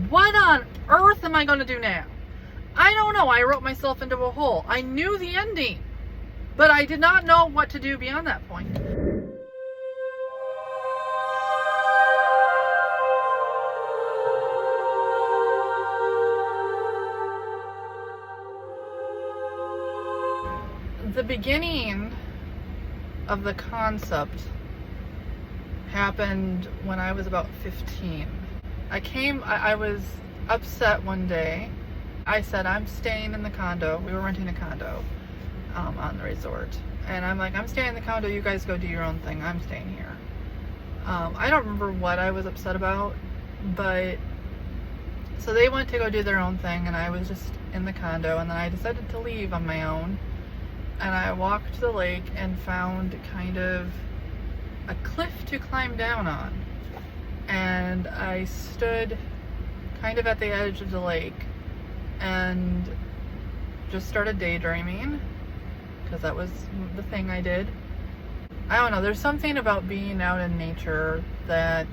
what on earth am I going to do now? I don't know. I wrote myself into a hole. I knew the ending, but I did not know what to do beyond that point. The beginning of the concept happened when I was about 15. I was upset one day. I said, I'm staying in the condo. We were renting a condo on the resort. And I'm like, I'm staying in the condo. You guys go do your own thing. I'm staying here. I don't remember what I was upset about, but so they went to go do their own thing, and I was just in the condo, and then I decided to leave on my own. And I walked to the lake and found kind of a cliff to climb down on. And I stood kind of at the edge of the lake and just started daydreaming, because that was the thing I did. I don't know, there's something about being out in nature that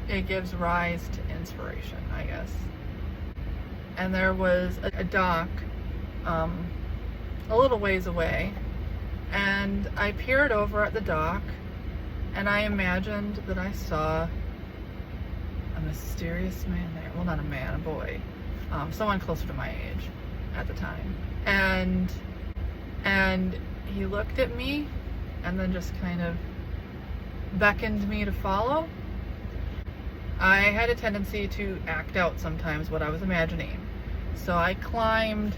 it gives rise to inspiration, I guess. And there was a dock a little ways away, and I peered over at the dock, and I imagined that I saw a mysterious man there. Well, not a man, a boy. Someone closer to my age at the time. And he looked at me and then just kind of beckoned me to follow. I had a tendency to act out sometimes what I was imagining. So I climbed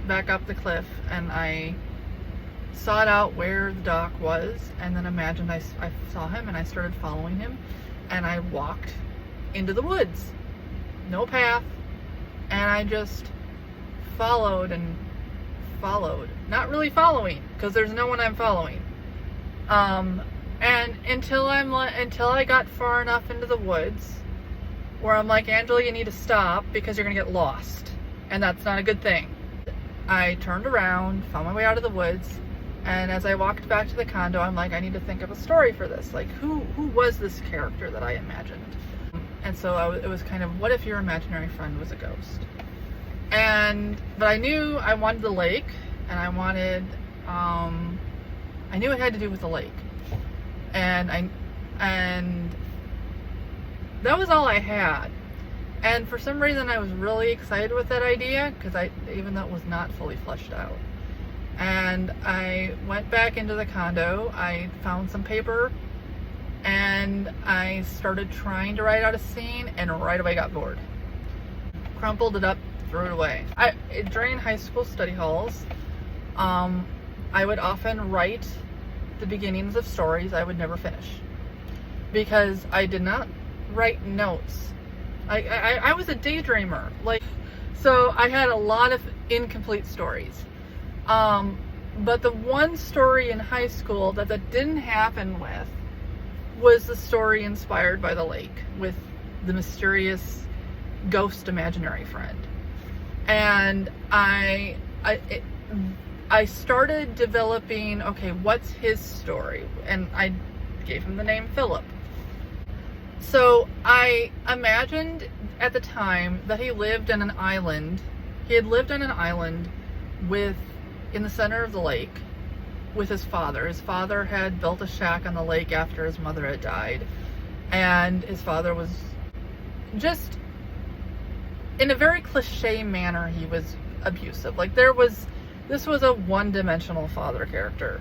back up the cliff, and I sought out where the dock was, and then imagined I saw him, and I started following him, and I walked into the woods. No path. And I just followed and followed. Not really following, because there's no one I'm following. And until I got far enough into the woods where I'm like, Angela, you need to stop because you're gonna get lost, and that's not a good thing. I turned around, found my way out of the woods, and as I walked back to the condo, I'm like, I need to think of a story for this. Like, who was this character that I imagined? And so it was kind of, what if your imaginary friend was a ghost? But I knew I wanted the lake, and I knew it had to do with the lake. And that was all I had. And for some reason I was really excited with that idea, because even though it was not fully fleshed out. And I went back into the condo, I found some paper, and I started trying to write out a scene, and right away got bored. Crumpled it up, threw it away. During high school study halls, I would often write the beginnings of stories I would never finish, because I did not write notes. I was a daydreamer, so I had a lot of incomplete stories. But the one story in high school that didn't happen with was the story inspired by the lake, with the mysterious ghost imaginary friend. And I started developing, okay, what's his story? And I gave him the name Philip. So I imagined at the time that he lived in an island. He had lived on an island in the center of the lake with his father. His father had built a shack on the lake after his mother had died. And his father was just, in a very cliche manner, he was abusive. This was a one-dimensional father character.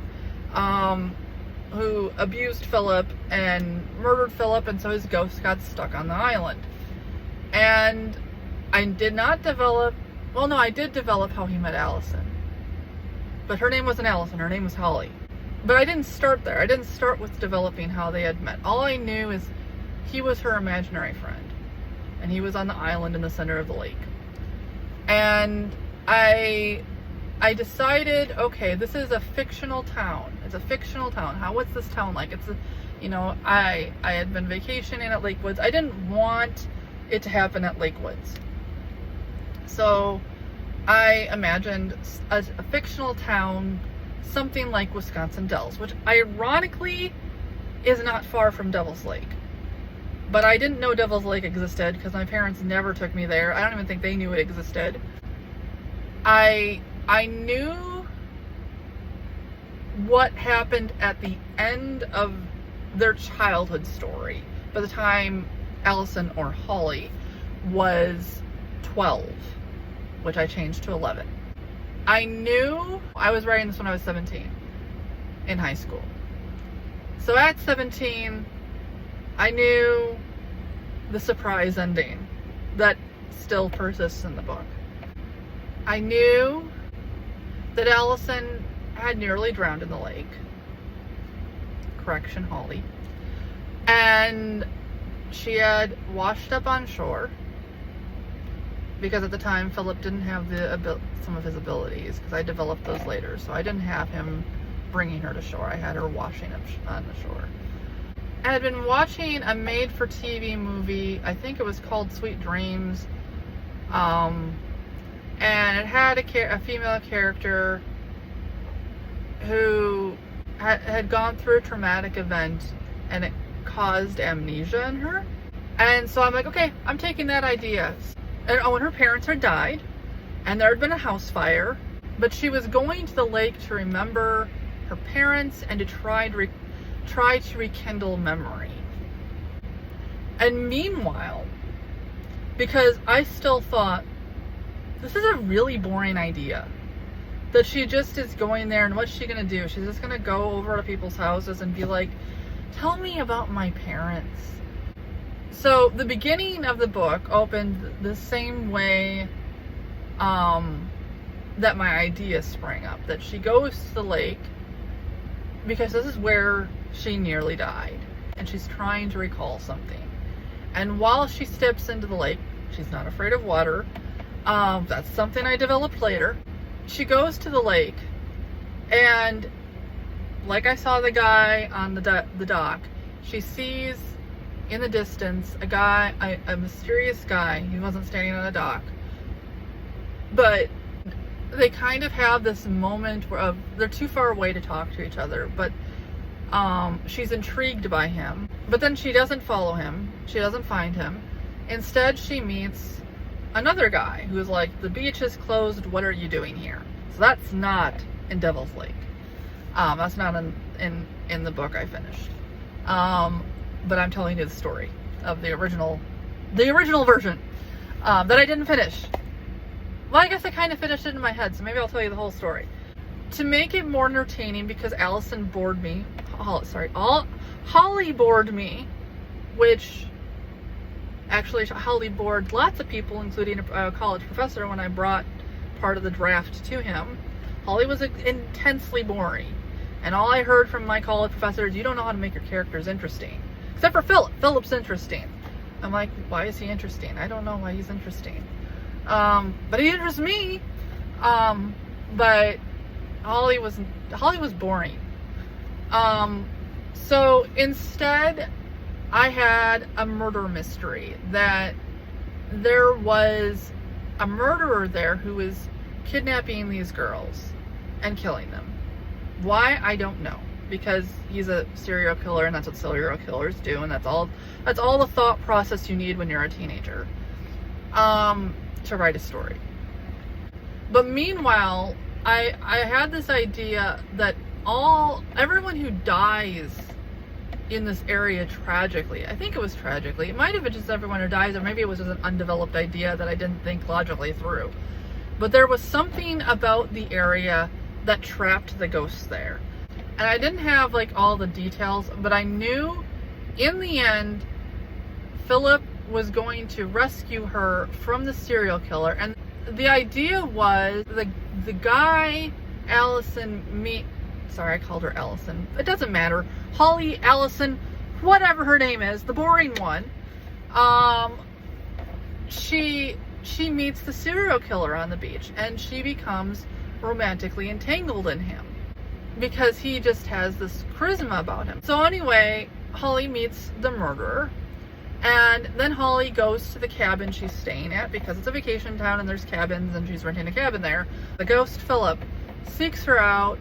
Who abused Philip and murdered Philip, and so his ghost got stuck on the island. And I did develop how he met Allison. But her name wasn't Allison, her name was Holly. But I didn't start there. I didn't start with developing how they had met. All I knew is he was her imaginary friend, and he was on the island in the center of the lake. And I decided, okay, this is a fictional town. It's a fictional town. What's this town like? I had been vacationing at Lake Woods. I didn't want it to happen at Lake Woods. So I imagined a fictional town, something like Wisconsin Dells, which ironically is not far from Devil's Lake. but I didn't know Devil's Lake existed because my parents never took me there. I don't even think they knew it existed. I knew what happened at the end of their childhood story by the time Allison or Holly was 12, which I changed to 11. I knew I was writing this when I was 17 in high school. So at 17, I knew the surprise ending that still persists in the book. I knew that Allison had nearly drowned in the lake. Correction, Holly. And she had washed up on shore because at the time Philip didn't have some of his abilities, because I developed those later. So I didn't have him bringing her to shore. I had her washing up on the shore. I had been watching a made-for-TV movie. I think it was called Sweet Dreams. And it had a female character who had gone through a traumatic event, and it caused amnesia in her. And so I'm like, okay, I'm taking that idea. And when her parents had died, and there had been a house fire, but she was going to the lake to remember her parents and to try to rekindle memory. And meanwhile, because I still thought, this is a really boring idea, that she just is going there, and what's she gonna do? She's just gonna go over to people's houses and be like, tell me about my parents. So the beginning of the book opened the same way that my idea sprang up, that she goes to the lake because this is where she nearly died, and she's trying to recall something. And while she steps into the lake, she's not afraid of water. That's something I developed later. She goes to the lake, and like I saw the guy on the dock, she sees in the distance a mysterious guy. He wasn't standing on a dock, but they kind of have this moment of they're too far away to talk to each other, but she's intrigued by him. But then she doesn't follow him. She doesn't find him. Instead, she meets another guy who's like, the beach is closed, what are you doing here? So that's not in Devil's Lake. That's not in the book I finished. But I'm telling you the story of the original version that I didn't finish. Well, I guess I kind of finished it in my head, so maybe I'll tell you the whole story. To make it more entertaining, because Allison bored me, Holly bored me, which actually Holly bored lots of people, including a college professor, when I brought part of the draft to him. Holly was intensely boring. And all I heard from my college professor is, you don't know how to make your characters interesting. Except for Philip. Philip's interesting. I'm like, why is he interesting? I don't know why he's interesting. But he interests me. But Holly was boring. So instead, I had a murder mystery, that there was a murderer there who was kidnapping these girls and killing them. Why? I don't know, because he's a serial killer, and that's what serial killers do, and that's all the thought process you need when you're a teenager to write a story. But meanwhile, I had this idea that everyone who dies in this area tragically, I think it was tragically, it might have been just everyone who dies, or maybe it was just an undeveloped idea that I didn't think logically through, but there was something about the area that trapped the ghosts there. And I didn't have like all the details, but I knew in the end Philip was going to rescue her from the serial killer. And the idea was the guy Allison sorry, I called her Allison. It doesn't matter. Holly, Allison, whatever her name is, the boring one. She meets the serial killer on the beach, and she becomes romantically entangled in him because he just has this charisma about him. So anyway, Holly meets the murderer, and then Holly goes to the cabin she's staying at because it's a vacation town and there's cabins, and she's renting a cabin there. The ghost Philip seeks her out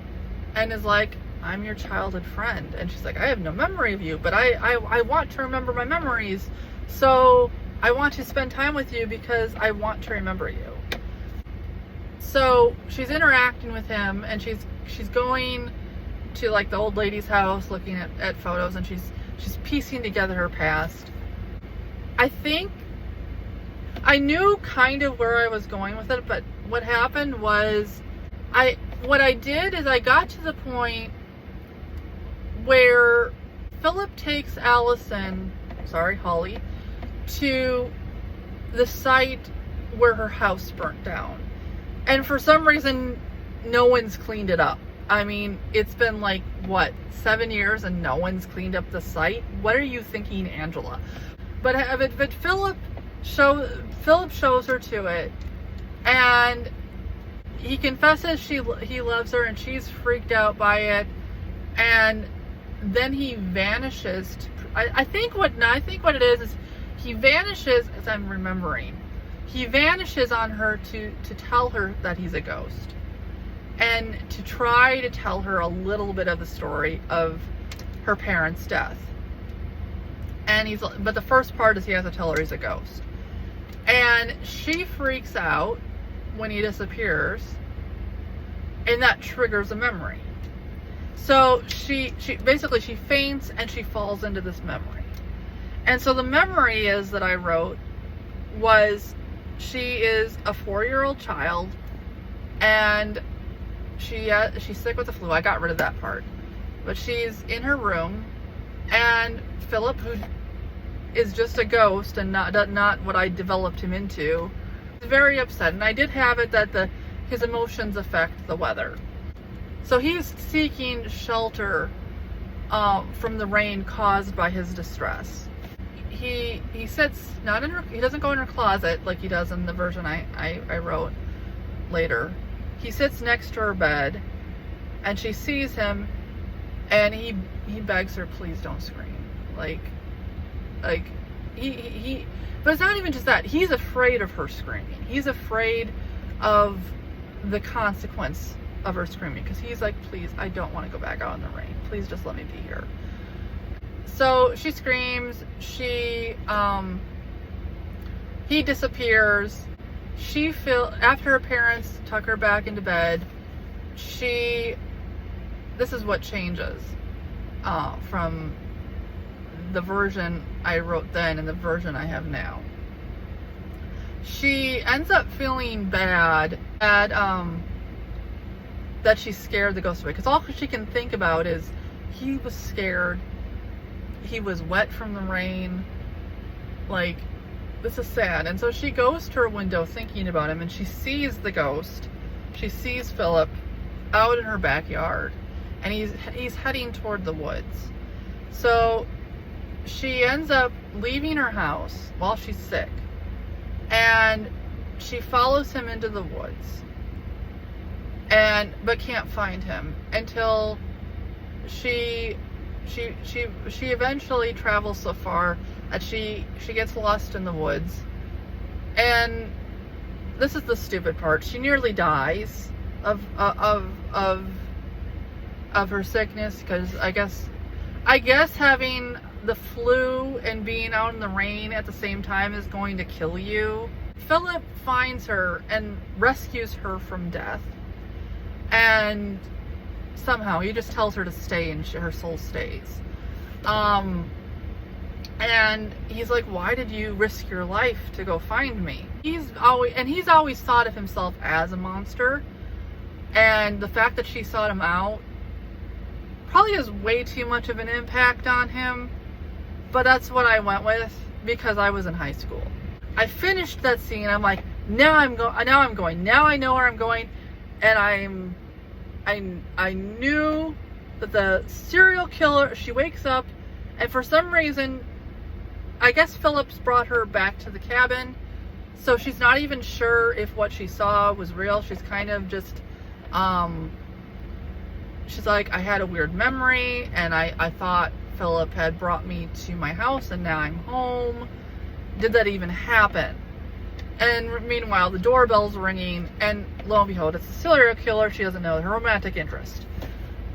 and is like, I'm your childhood friend. And she's like, I have no memory of you, but I want to remember my memories. So I want to spend time with you because I want to remember you. So she's interacting with him, and she's going to like the old lady's house, looking at photos, and she's piecing together her past. I think I knew kind of where I was going with it, but what happened was what I did is I got to the point where Philip takes Holly, to the site where her house burnt down. And for some reason, no one's cleaned it up. I mean, it's been like, 7 years and no one's cleaned up the site? What are you thinking, Angela? But Philip shows her to it, and he confesses he loves her, and she's freaked out by it, and then he vanishes. I think what it is he vanishes, as I'm remembering. He vanishes on her to tell her that he's a ghost, and to try to tell her a little bit of the story of her parents' death. But the first part is he has to tell her he's a ghost. And she freaks out when he disappears, and that triggers a memory. So she basically faints and she falls into this memory. And so the memory is that I wrote was she is a 4-year-old child, and she's sick with the flu. I got rid of that part. But she's in her room, and Philip, who is just a ghost and not what I developed him into, is very upset. And I did have it that his emotions affect the weather. So he's seeking shelter from the rain caused by his distress. He sits he doesn't go in her closet like he does in the version I wrote later. He sits next to her bed, and she sees him, and he begs her, please don't scream. Like he but it's not even just that. He's afraid of her screaming. He's afraid of the consequence of her screaming, because he's like, please, I don't want to go back out in the rain. Please just let me be here. So she screams. He disappears. After her parents tuck her back into bed, this is what changes from the version I wrote then and the version I have now. She ends up feeling bad that she scared the ghost away, because all she can think about is he was scared. He was wet from the rain. Like, this is sad. And so she goes to her window thinking about him, and she sees the ghost. She sees Philip out in her backyard, and he's heading toward the woods. So she ends up leaving her house while she's sick, and she follows him into the woods, but can't find him until she eventually travels so far that she gets lost in the woods. And this is the stupid part. She nearly dies of her sickness, because I guess having the flu and being out in the rain at the same time is going to kill you. Philip finds her and rescues her from death, and somehow he just tells her to stay, and her soul stays. And he's like, why did you risk your life to go find me? He's always thought of himself as a monster, and the fact that she sought him out probably has way too much of an impact on him, but that's what I went with because I was in high school. I finished that scene. I'm like, now I know where I'm going, and I knew that the serial killer, she wakes up, and for some reason, I guess Phillips brought her back to the cabin, so she's not even sure if what she saw was real. She's kind of just, she's like, I had a weird memory, and I thought Philip had brought me to my house, and now I'm home. Did that even happen? And meanwhile, the doorbell's ringing, and lo and behold, it's a serial killer. She doesn't know her romantic interest.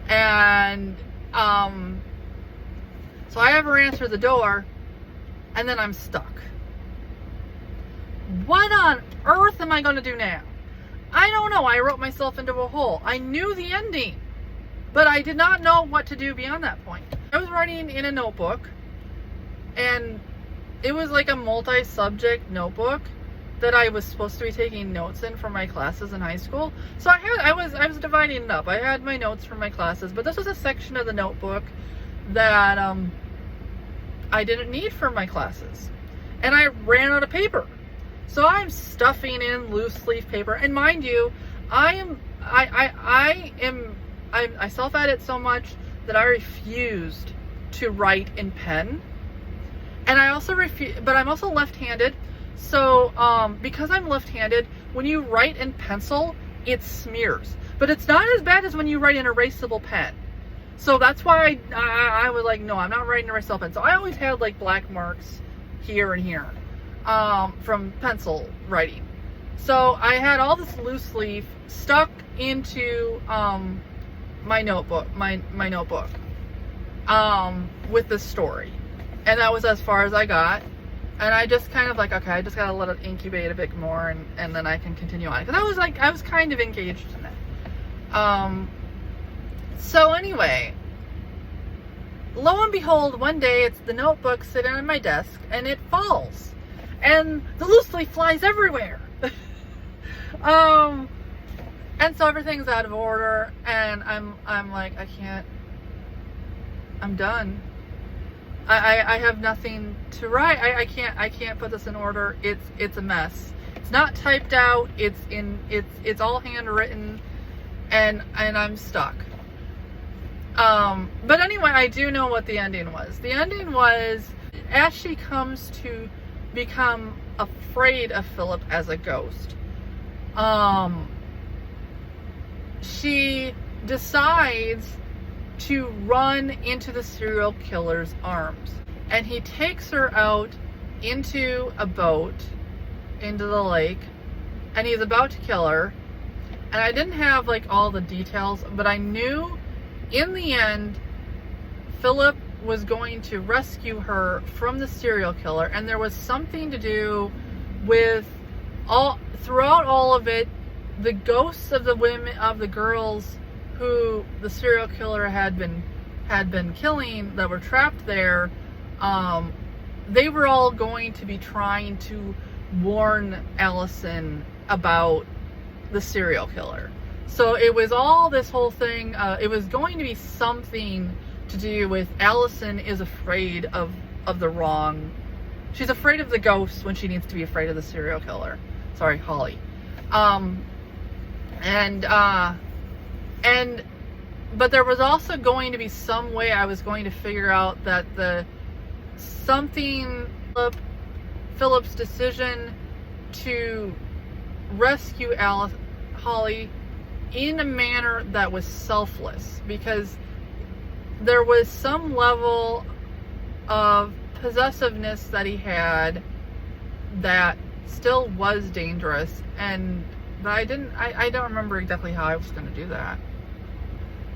And so I have her answer the door, and then I'm stuck. What on earth am I going to do now? I don't know. I wrote myself into a hole. I knew the ending, but I did not know what to do beyond that point. I was writing in a notebook, and it was like a multi-subject notebook that I was supposed to be taking notes in for my classes in high school. So I was dividing it up. I had my notes for my classes, but this was a section of the notebook that I didn't need for my classes, and I ran out of paper. So I'm stuffing in loose leaf paper, and mind you, I self-edit so much that I refused to write in pen, and I also but I'm also left-handed. So because I'm left-handed, when you write in pencil, it smears, but it's not as bad as when you write in erasable pen. So that's why I was like, no, I'm not writing erasable pen. So I always had like black marks here and here from pencil writing. So I had all this loose leaf stuck into my notebook with the story, and that was as far as I got. And I just kind of like, okay, I just gotta let it incubate a bit more, and then I can continue on, because I was kind of engaged in it. So anyway, lo and behold, one day it's the notebook sitting on my desk, and it falls, and the loose leaf flies everywhere. And so everything's out of order, and I'm like, I can't, I'm done. I have nothing to write. I can't put this in order. It's a mess. It's not typed out. It's all handwritten, and I'm stuck. But anyway, I do know what the ending was. The ending was, as she comes to become afraid of Philip as a ghost, she decides to run into the serial killer's arms, and he takes her out into a boat into the lake, and he's about to kill her. And I didn't have like all the details, but I knew in the end Philip was going to rescue her from the serial killer, and there was something to do with throughout all of it, the ghosts of the girls who the serial killer had been killing, that were trapped there. They were all going to be trying to warn Allison about the serial killer. So it was all this whole thing. It was going to be something to do with Allison is afraid of the wrong. She's afraid of the ghosts when she needs to be afraid of the serial killer. Sorry, Holly. But there was also going to be some way I was going to figure out that Philip's decision to rescue Holly in a manner that was selfless, because there was some level of possessiveness that he had that still was dangerous, but I don't remember exactly how I was going to do that.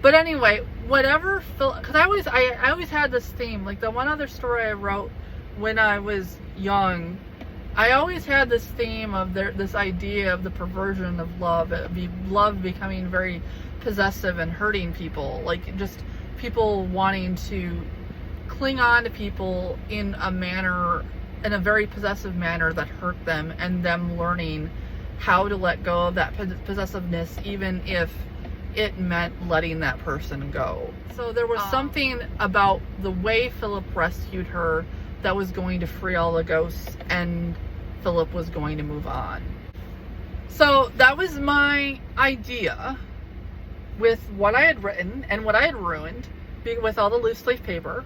But anyway, whatever because I always had this theme, like the one other story I wrote when I was young, I always had this theme of this idea of the perversion of love, love becoming very possessive and hurting people, like just people wanting to cling on to people in a very possessive manner that hurt them, and them learning how to let go of that possessiveness, even if it meant letting that person go. So there was something about the way Philip rescued her that was going to free all the ghosts, and Philip was going to move on. So that was my idea with what I had written and what I had ruined with all the loose leaf paper.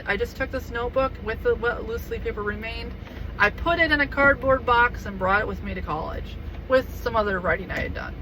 I just took this notebook with what loose leaf paper remained. I put it in a cardboard box and brought it with me to college with some other writing I had done.